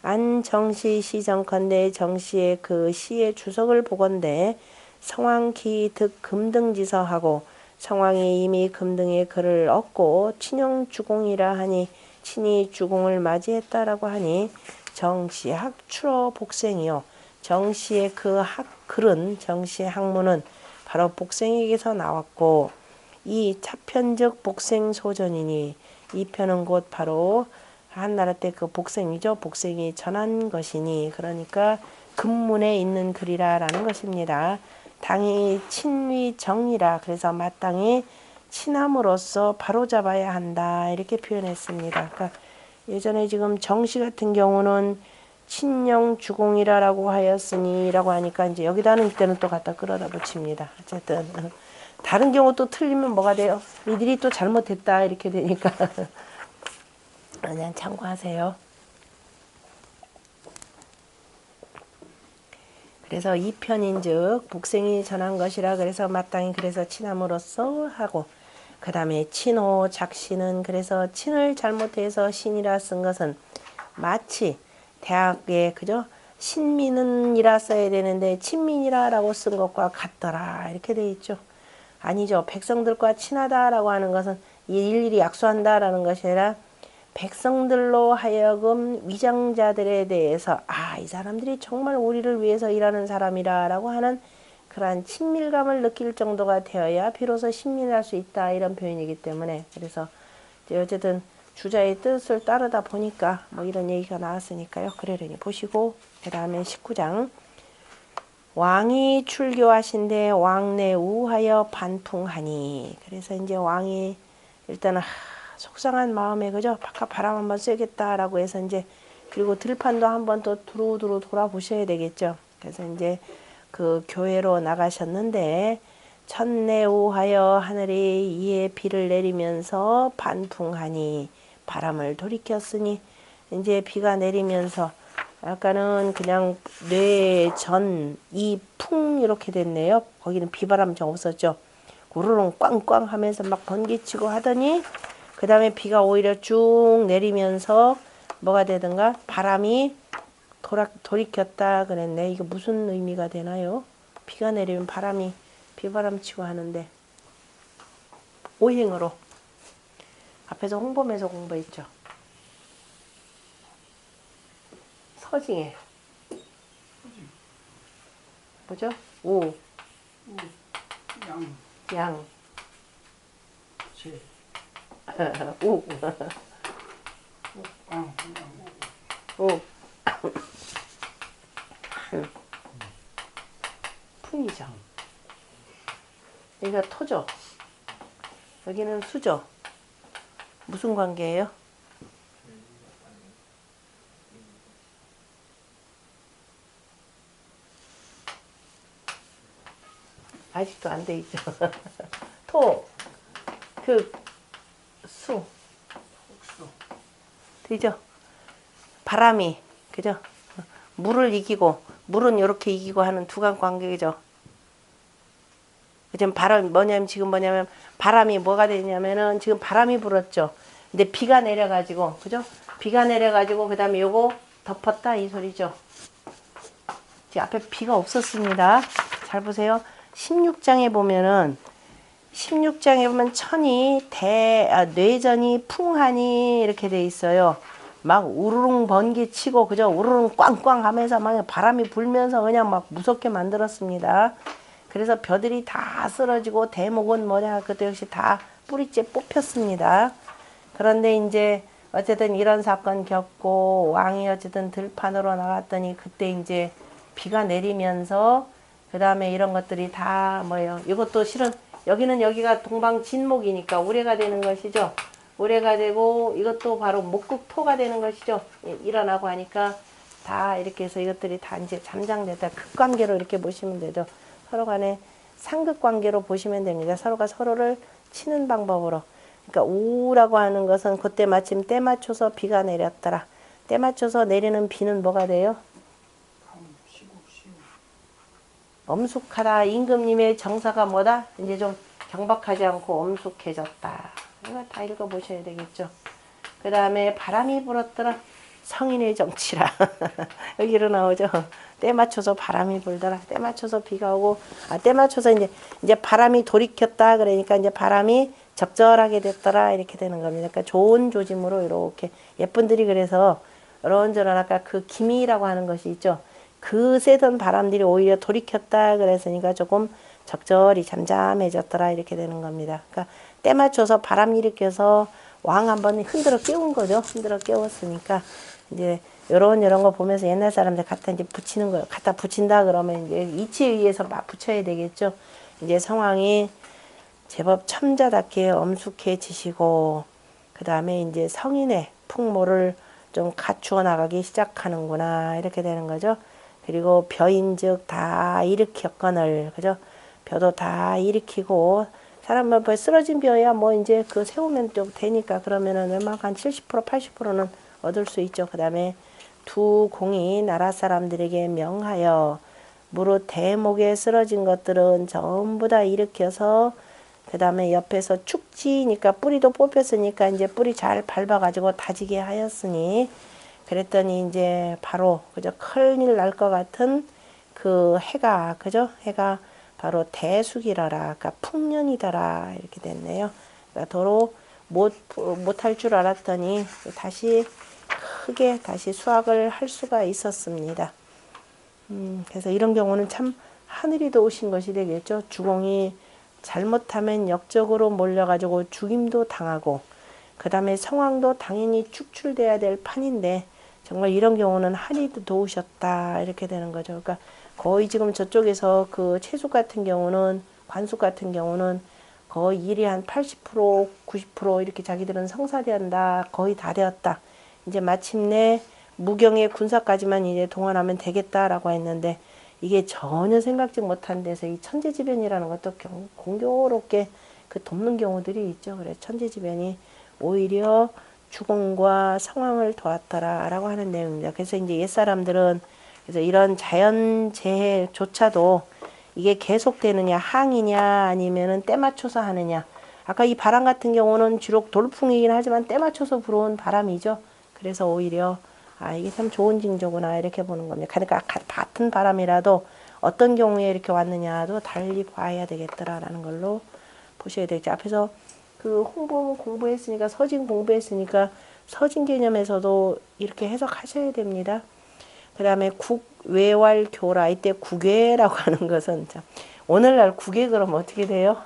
안정시 시정컨대 정시의 그 시의 주석을 보건대 성왕기 득 금등지서하고 성왕이 이미 금등의 글을 얻고 친형 주공이라 하니 친히 주공을 맞이했다라고 하니 정시 학추러 복생이요. 정시의 그 글은 정시의 학문은 바로 복생에게서 나왔고 이 차편즉 복생소전이니 이 편은 곧 바로 한나라 때 그 복생이죠. 복생이 전한 것이니 그러니까 금문에 있는 글이라 라는 것입니다. 당이 친위 정이라 그래서 마땅히 친함으로써 바로잡아야 한다 이렇게 표현했습니다. 그러니까 예전에 지금 정시 같은 경우는 친령 주공이라고 하였으니 라고 하니까 이제 여기다는 이때는 또 갖다 끌어다 붙입니다. 어쨌든 다른 경우 또 틀리면 뭐가 돼요? 이들이 또 잘못했다 이렇게 되니까 그냥 참고하세요. 그래서 이 편인즉 복생이 전한 것이라 그래서 마땅히 그래서 친함으로써 하고 그 다음에 친호 작신은 그래서 친을 잘못해서 신이라 쓴 것은 마치 대학에 그죠? 신민은이라 써야 되는데 친민이라라고 쓴 것과 같더라 이렇게 돼 있죠. 아니죠. 백성들과 친하다라고 하는 것은 일일이 약수한다라는 것이 아니라 백성들로 하여금 위장자들에 대해서 이 사람들이 정말 우리를 위해서 일하는 사람이라고 하는 그러한 친밀감을 느낄 정도가 되어야 비로소 신민할 수 있다 이런 표현이기 때문에 그래서 어쨌든 주자의 뜻을 따르다 보니까 이런 얘기가 나왔으니까요. 그러려니 보시고 그 다음에 19장 왕이 출교하신데 왕내 우하여 반풍하니 그래서 이제 왕이 일단은 속상한 마음에 그죠? 바깥 바람 한번 쐬겠다라고 해서 이제 그리고 들판도 한번 또 두루두루 돌아보셔야 되겠죠. 그래서 이제 그 교회로 나가셨는데 첫내우하여 하늘이 이에 비를 내리면서 반풍하니 바람을 돌이켰으니 이제 비가 내리면서 아까는 그냥 뇌전 이풍 이렇게 됐네요. 거기는 비바람 좀 없었죠. 우르릉 꽝꽝 하면서 막 번개치고 하더니 그 다음에 비가 오히려 쭉 내리면서 뭐가 되든가 바람이 돌이켰다 그랬네. 이거 무슨 의미가 되나요? 비가 내리면 비바람 치고 하는데 오행으로 앞에서 홍범에서 공부했죠. 서징에 뭐죠? 양 우 풍이죠. 여기가 토죠. 여기는 수죠. 무슨 관계예요? 아직도 안 돼 있죠. 토, 극, 수. 되죠? 바람이, 그죠? 물을 이기고, 물은 이렇게 이기고 하는 두간 관계죠. 지금 바람이 뭐가 되냐면은 지금 바람이 불었죠. 근데 비가 내려가지고, 그죠? 비가 내려가지고 그 다음에 요거 덮었다 이 소리죠. 지금 앞에 비가 없었습니다. 잘 보세요. 16장에 보면은 16장에 보면 천이 뇌전이 풍하니 이렇게 돼 있어요. 막 우르릉 번개 치고 그죠? 우르릉 꽝꽝 하면서 막 바람이 불면서 그냥 막 무섭게 만들었습니다. 그래서 벼들이 다 쓰러지고 대목은 뭐냐 그것도 역시 다 뿌리째 뽑혔습니다. 그런데 이제 어쨌든 이런 사건 겪고 왕이 어쨌든 들판으로 나갔더니 그때 이제 비가 내리면서 그 다음에 이런 것들이 다 뭐예요. 이것도 실은 여기가 동방진목이니까 우레가 되는 것이죠. 우레가 되고 이것도 바로 목극토가 되는 것이죠. 일어나고 하니까 다 이렇게 해서 이것들이 다 이제 잠장됐다. 극관계로 이렇게 보시면 되죠. 서로 간에 상극관계로 보시면 됩니다. 서로가 서로를 치는 방법으로. 그러니까 우라고 하는 것은 그때 마침 때 맞춰서 비가 내렸더라. 때 맞춰서 내리는 비는 뭐가 돼요? 엄숙하다. 임금님의 정사가 뭐다? 이제 좀 경박하지 않고 엄숙해졌다. 이거 다 읽어보셔야 되겠죠. 그 다음에 바람이 불었더라. 성인의 정치라. 여기로 나오죠. 때 맞춰서 바람이 불더라. 때 맞춰서 비가 오고, 때 맞춰서 이제 바람이 돌이켰다. 그러니까 이제 바람이 적절하게 됐더라. 이렇게 되는 겁니다. 그러니까 좋은 조짐으로 이렇게 예쁜들이 그래서 이런저런 아까 그 기미라고 하는 것이 있죠. 그 세던 바람들이 오히려 돌이켰다 그랬으니까 조금 적절히 잠잠해졌더라 이렇게 되는 겁니다. 그러니까 때 맞춰서 바람 일으켜서 왕 한번 흔들어 깨운 거죠. 흔들어 깨웠으니까 이제 이런 거 보면서 옛날 사람들 갖다 이제 붙이는 거예요. 갖다 붙인다 그러면 이제 이치에 의해서 막 붙여야 되겠죠. 이제 상황이 제법 첨자답게 엄숙해지시고 그 다음에 이제 성인의 풍모를 좀 갖추어 나가기 시작하는구나 이렇게 되는 거죠. 그리고 벼인즉 다 일으켰거늘 그죠? 벼도 다 일으키고 사람은 뭐 쓰러진 벼야 뭐 이제 그 세우면 좀 되니까 그러면은 웬만한 한 70% 80%는 얻을 수 있죠. 그 다음에 두 공이 나라 사람들에게 명하여 무릇 대목에 쓰러진 것들은 전부 다 일으켜서 그 다음에 옆에서 축지니까 뿌리도 뽑혔으니까 이제 뿌리 잘 밟아가지고 다지게 하였으니 그랬더니 이제 바로 그저 큰일 날 것 같은 그 해가 그죠? 해가 바로 대수기라라, 그러니까 풍년이더라 이렇게 됐네요. 그러니까 도로 못할 줄 알았더니 다시 크게 다시 수확을 할 수가 있었습니다. 그래서 이런 경우는 참 하늘이 도우신 것이 되겠죠. 주공이 잘못하면 역적으로 몰려가지고 죽임도 당하고 그 다음에 상황도 당연히 축출돼야 될 판인데 정말 이런 경우는 하늘이 도우셨다 이렇게 되는 거죠. 그러니까 거의 지금 저쪽에서 그 채숙 같은 경우는 관숙 같은 경우는 거의 일이 한 80% 90% 이렇게 자기들은 성사되었다 거의 다 되었다. 이제 마침내 무경의 군사까지만 이제 동원하면 되겠다라고 했는데 이게 전혀 생각지 못한 데서 이 천재지변이라는 것도 공교롭게 그 돕는 경우들이 있죠. 그래 천재지변이 오히려 주공과 상황을 도왔더라라고 하는 내용입니다. 그래서 이제 옛사람들은 그래서 이런 자연재해조차도 이게 계속되느냐 항이냐 아니면은 때 맞춰서 하느냐. 아까 이 바람 같은 경우는 주로 돌풍이긴 하지만 때 맞춰서 불어온 바람이죠. 그래서 오히려 이게 참 좋은 징조구나 이렇게 보는 겁니다. 그러니까 같은 바람이라도 어떤 경우에 이렇게 왔느냐도 달리 봐야 되겠더라라는 걸로 보셔야 되겠죠. 앞에서 그 공부했으니까 서진 공부했으니까 서진 개념에서도 이렇게 해석하셔야 됩니다. 그 다음에 국외왈교라 이때 국외라고 하는 것은 참 오늘날 국외 그러면 어떻게 돼요?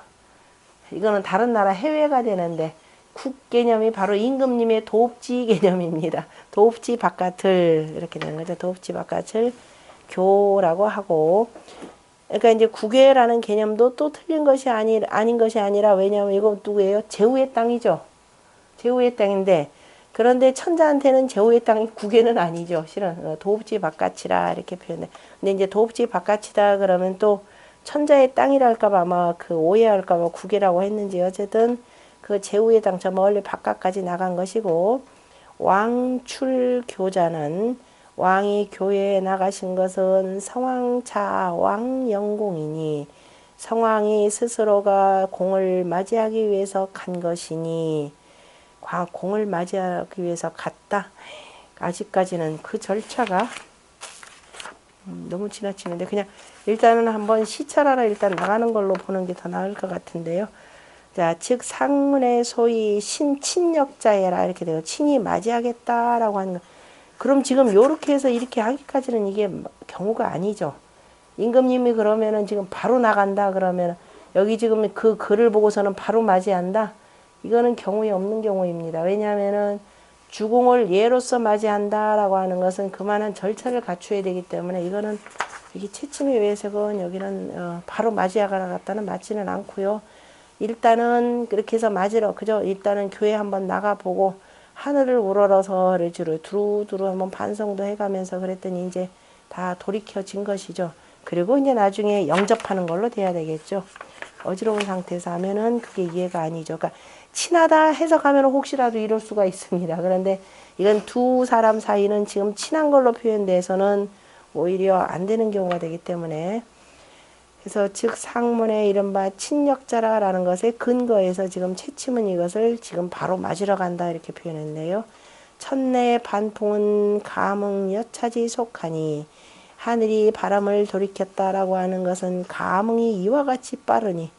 이거는 다른 나라 해외가 되는데 국 개념이 바로 임금님의 도읍지 개념입니다. 도읍지 바깥을 이렇게 되는 거죠. 도읍지 바깥을 교라고 하고 그러니까 이제 국외라는 개념도 또 틀린 것이 아닌 것이 아니라 왜냐하면 이거 누구예요? 제후의 땅이죠. 제후의 땅인데 그런데 천자한테는 제후의 땅이 국외는 아니죠. 실은 도읍지 바깥이라 이렇게 표현해. 근데 이제 도읍지 바깥이다 그러면 또 천자의 땅이랄까봐 아마 그 오해할까봐 국외라고 했는지 어쨌든 그 제후의 땅 저 멀리 바깥까지 나간 것이고 왕출교자는 왕이 교회에 나가신 것은 성왕차 왕영공이니 성왕이 스스로가 공을 맞이하기 위해서 간 것이니 공을 맞이하기 위해서 갔다. 아직까지는 그 절차가 너무 지나치는데 그냥 일단은 한번 시찰하러 일단 나가는 걸로 보는 게 더 나을 것 같은데요. 자, 즉 상문에 소위 친역자애라 이렇게 돼요. 친히 맞이하겠다라고 하는 거. 그럼 지금 요렇게 해서 이렇게 하기까지는 이게 경우가 아니죠. 임금님이 그러면은 지금 바로 나간다 그러면 여기 지금 그 글을 보고서는 바로 맞이한다. 이거는 경우에 없는 경우입니다. 왜냐하면은 주공을 예로서 맞이한다라고 하는 것은 그만한 절차를 갖춰야 되기 때문에 이거는 이게 채침의 외색은 여기는 바로 맞이하거나 갔다는 맞지는 않고요. 일단은 그렇게 해서 맞으러 그죠? 일단은 교회 한번 나가보고 하늘을 우러러서 주로 두루두루 한번 반성도 해가면서 그랬더니 이제 다 돌이켜진 것이죠. 그리고 이제 나중에 영접하는 걸로 돼야 되겠죠. 어지러운 상태에서 하면은 그게 이해가 아니죠. 그러니까 친하다 해석하면 혹시라도 이럴 수가 있습니다. 그런데 이건 두 사람 사이는 지금 친한 걸로 표현돼서는 오히려 안 되는 경우가 되기 때문에 그래서 즉 상문의 이른바 친역자라는 것에 근거해서 지금 채침은 이것을 지금 바로 맞으러 간다 이렇게 표현했네요. 첫내 반풍은 감흥 여차지 속하니 하늘이 바람을 돌이켰다라고 하는 것은 감흥이 이와 같이 빠르니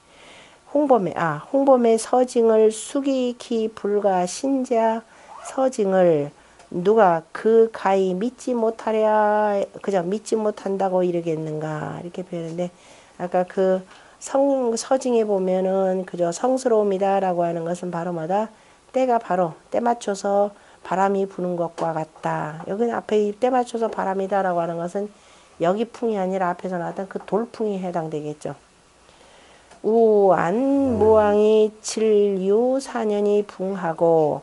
홍범의 서징을 숙이기 불가 신자 서징을 누가 그 가히 믿지 못하랴 그냥 믿지 못한다고 이러겠는가 이렇게 표현했는데 아까 그 서징에 보면은 그저 성스러움이다라고 하는 것은 바로 뭐다 때가 바로 때 맞춰서 바람이 부는 것과 같다. 여기는 앞에 때 맞춰서 바람이다라고 하는 것은 여기 풍이 아니라 앞에서 나왔던 그 돌풍이 해당되겠죠. 우안 무왕이 7유 4년이 붕하고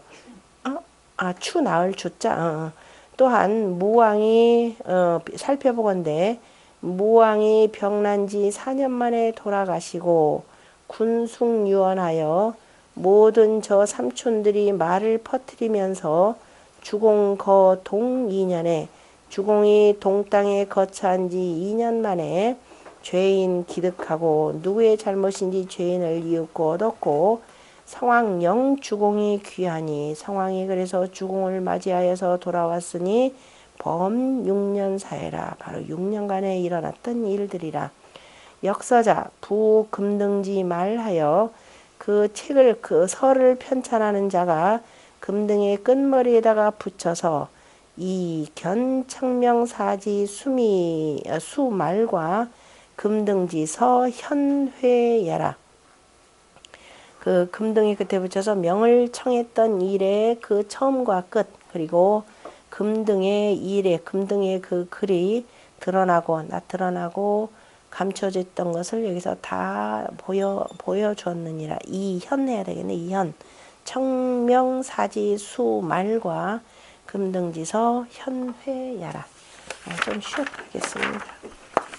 추 나을 주자 또한 무왕이 살펴보건대 무왕이 병난 지 4년 만에 돌아가시고 군숭유언하여 모든 저 삼촌들이 말을 퍼뜨리면서 주공 거동 2년에 주공이 동땅에 거처한 지 2년 만에 죄인 기득하고 누구의 잘못인지 죄인을 이윽고 얻었고 성왕영 주공이 귀하니 성왕이 그래서 주공을 맞이하여서 돌아왔으니 범 6년 사해라. 바로 6년간에 일어났던 일들이라. 역서자 부금등지 말하여 그 책을 그 설을 편찬하는 자가 금등의 끝머리에다가 붙여서 이 견청명사지 수말과 금등지 서현회야라. 그 금등이 끝에 붙여서 명을 청했던 일의 그 처음과 끝 그리고 금등의 일에 금등의 그 글이 드러나고 감춰졌던 것을 여기서 다 보여줬느니라. 이현 해야 되겠네. 이현 청명사지 수말과 금등지서 현회야라. 좀 쉬었다 하겠습니다.